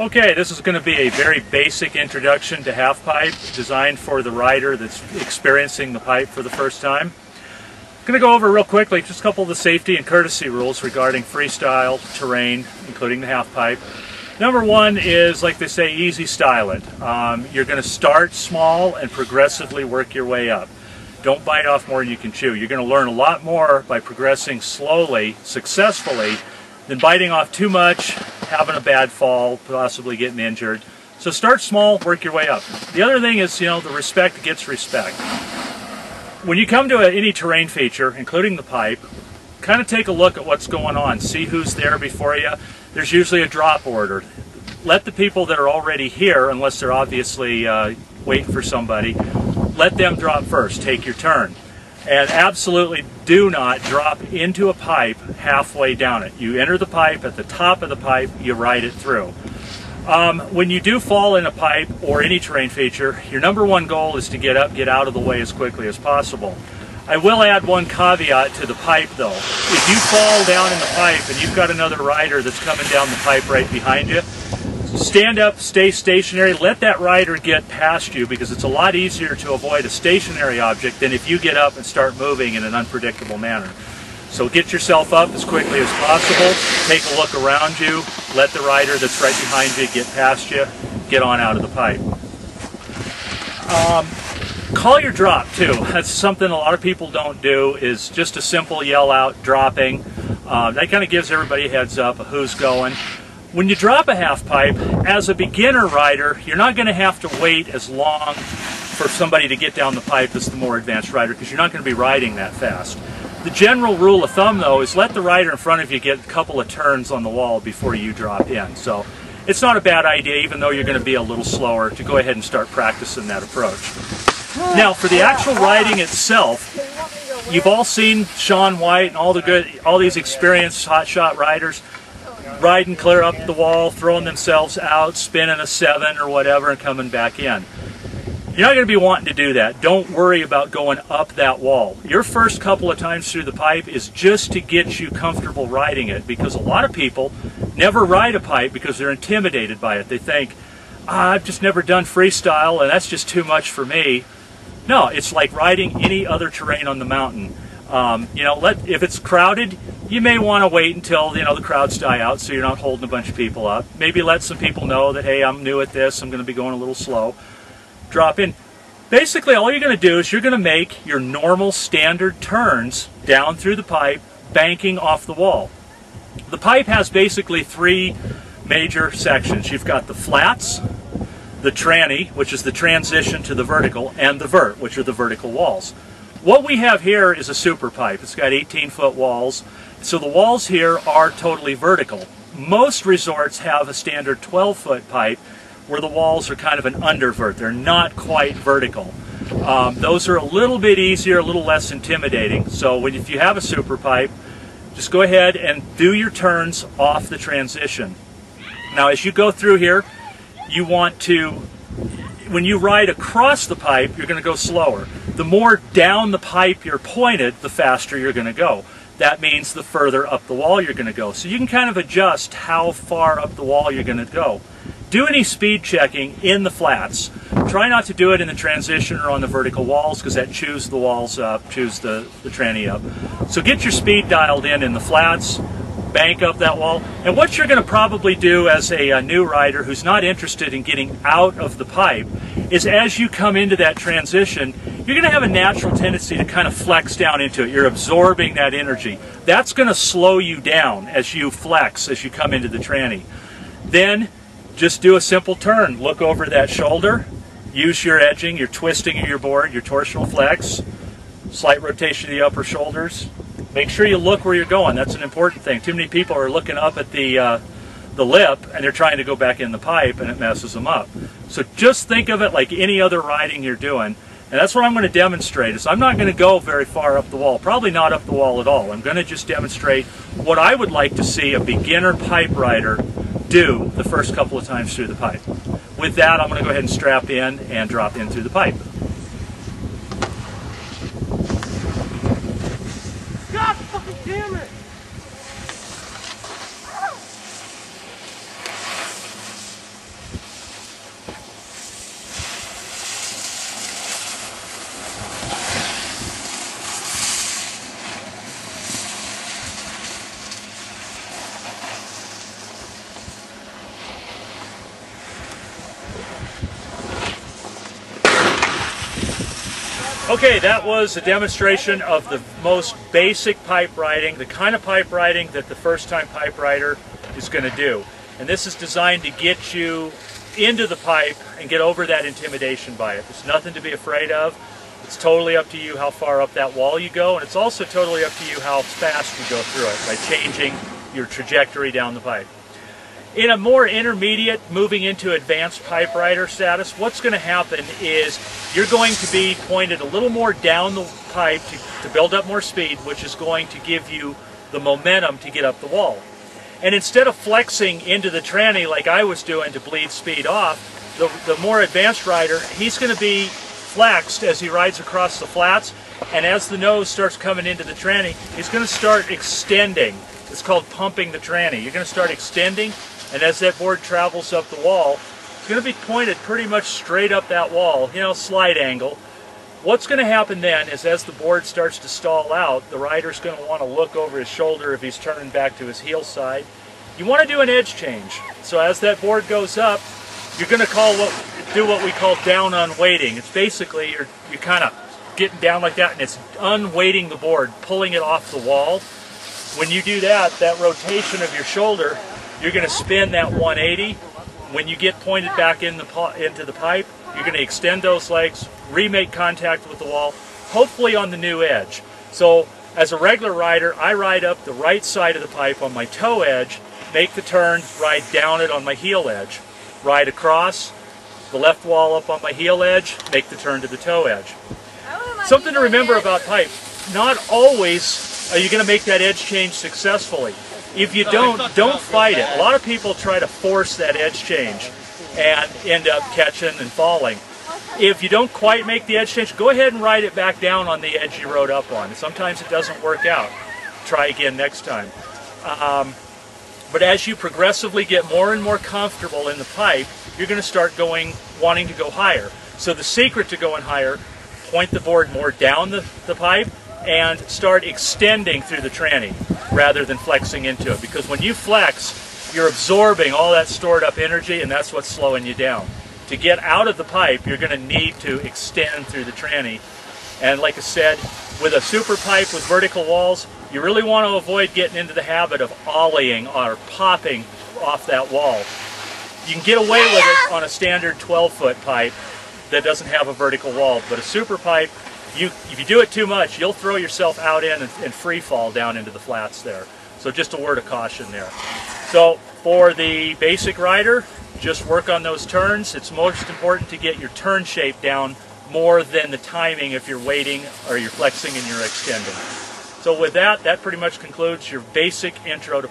Okay, this is going to be a very basic introduction to halfpipe, designed for the rider that's experiencing the pipe for the first time. I'm going to go over real quickly just a couple of the safety and courtesy rules regarding freestyle terrain, including the halfpipe. Number one is, like they say, easy style it. You're going to start small and progressively work your way up. Don't bite off more than you can chew. You're going to learn a lot more by progressing slowly, successfully, than biting off too much, having a bad fall, possibly getting injured. So start small, work your way up. The other thing is, the respect gets respect. When you come to any terrain feature, including the pipe, kind of take a look at what's going on. See who's there before you. There's usually a drop order. Let the people that are already here, unless they're obviously waiting for somebody, let them drop first. Take your turn. And absolutely do not drop into a pipe halfway down it. You enter the pipe, at the top of the pipe, you ride it through. When you do fall in a pipe or any terrain feature, your number one goal is to get up, get out of the way as quickly as possible. I will add one caveat to the pipe though. If you fall down in the pipe and you've got another rider that's coming down the pipe right behind you, stand up, stay stationary, let that rider get past you, because it's a lot easier to avoid a stationary object than if you get up and start moving in an unpredictable manner. So get yourself up as quickly as possible, take a look around you, let the rider that's right behind you get past you, get on out of the pipe. Call your drop too. That's something a lot of people don't do, is just a simple yell out dropping. That kind of gives everybody a heads up of who's going. When you drop a half pipe, as a beginner rider, you're not going to have to wait as long for somebody to get down the pipe as the more advanced rider, because you're not going to be riding that fast. The general rule of thumb though is let the rider in front of you get a couple of turns on the wall before you drop in. So it's not a bad idea, even though you're going to be a little slower, to go ahead and start practicing that approach. Now for the actual riding itself, you've all seen Shaun White and all these experienced hotshot riders riding clear up the wall, throwing themselves out, spinning a 7 or whatever, and coming back in. You're not going to be wanting to do that. Don't worry about going up that wall. Your first couple of times through the pipe is just to get you comfortable riding it, because a lot of people never ride a pipe because they're intimidated by it. They think, I've just never done freestyle and that's just too much for me. No, it's like riding any other terrain on the mountain. If it's crowded, you may want to wait until the crowds die out, so you're not holding a bunch of people up. Maybe let some people know that, hey, I'm new at this, I'm going to be going a little slow. Drop in. Basically, all you're going to do is you're going to make your normal standard turns down through the pipe, banking off the wall. The pipe has basically three major sections. You've got the flats, the tranny, which is the transition to the vertical, and the vert, which are the vertical walls. What we have here is a super pipe. It's got 18-foot walls, so the walls here are totally vertical. Most resorts have a standard 12-foot pipe where the walls are kind of an undervert. They're not quite vertical. Those are a little bit easier, a little less intimidating. So if you have a super pipe, just go ahead and do your turns off the transition. Now as you go through here, you want to, when you ride across the pipe, you're going to go slower. The more down the pipe you're pointed, the faster you're going to go. That means the further up the wall you're going to go. So you can kind of adjust how far up the wall you're going to go. Do any speed checking in the flats. Try not to do it in the transition or on the vertical walls, because that chews the walls up, chews the tranny up. So get your speed dialed in the flats, bank up that wall. And what you're going to probably do as a new rider who's not interested in getting out of the pipe is, as you come into that transition, you're going to have a natural tendency to kind of flex down into it. You're absorbing that energy. That's going to slow you down as you flex, as you come into the tranny. Then just do a simple turn. Look over that shoulder. Use your edging, your twisting of your board, your torsional flex. Slight rotation of the upper shoulders. Make sure you look where you're going. That's an important thing. Too many people are looking up at the lip and they're trying to go back in the pipe, and it messes them up. So just think of it like any other riding you're doing. And that's what I'm going to demonstrate. Is I'm not going to go very far up the wall, probably not up the wall at all. I'm going to just demonstrate what I would like to see a beginner pipe rider do the first couple of times through the pipe. With that, I'm going to go ahead and strap in and drop in through the pipe. God fucking damn it! Okay, that was a demonstration of the most basic pipe riding, the kind of pipe riding that the first-time pipe rider is going to do. And this is designed to get you into the pipe and get over that intimidation by it. There's nothing to be afraid of. It's totally up to you how far up that wall you go, and it's also totally up to you how fast you go through it by changing your trajectory down the pipe. In a more intermediate, moving into advanced pipe rider status, what's going to happen is you're going to be pointed a little more down the pipe to build up more speed, which is going to give you the momentum to get up the wall. And instead of flexing into the tranny like I was doing to bleed speed off, the more advanced rider, he's going to be flexed as he rides across the flats, and as the nose starts coming into the tranny, he's going to start extending. It's called pumping the tranny. You're going to start extending, and as that board travels up the wall, it's going to be pointed pretty much straight up that wall, you know, slight angle. What's going to happen then is as the board starts to stall out, the rider's going to want to look over his shoulder if he's turning back to his heel side. You want to do an edge change. So as that board goes up, you're going to do what we call down unweighting. It's basically you're kind of getting down like that, and it's unweighting the board, pulling it off the wall. When you do that, that rotation of your shoulder, you're going to spin that 180. When you get pointed back into the pipe, you're going to extend those legs, remake contact with the wall, hopefully on the new edge. So as a regular rider, I ride up the right side of the pipe on my toe edge, make the turn, ride down it on my heel edge. Ride across the left wall up on my heel edge, make the turn to the toe edge. Something to remember about pipe, not always are you going to make that edge change successfully. If you don't fight it. A lot of people try to force that edge change and end up catching and falling. If you don't quite make the edge change, go ahead and ride it back down on the edge you rode up on. Sometimes it doesn't work out. Try again next time. But as you progressively get more and more comfortable in the pipe, you're going to start wanting to go higher. So the secret to going higher, point the board more down the pipe and start extending through the tranny rather than flexing into it. Because when you flex, you're absorbing all that stored up energy, and that's what's slowing you down. To get out of the pipe, you're going to need to extend through the tranny. And like I said, with a super pipe with vertical walls, you really want to avoid getting into the habit of ollieing or popping off that wall. You can get away with it on a standard 12-foot pipe that doesn't have a vertical wall, but a super pipe, if you do it too much, you'll throw yourself out in and free fall down into the flats there. So just a word of caution there. So for the basic rider, just work on those turns. It's most important to get your turn shape down more than the timing if you're waiting or you're flexing and you're extending. So with that, that pretty much concludes your basic intro to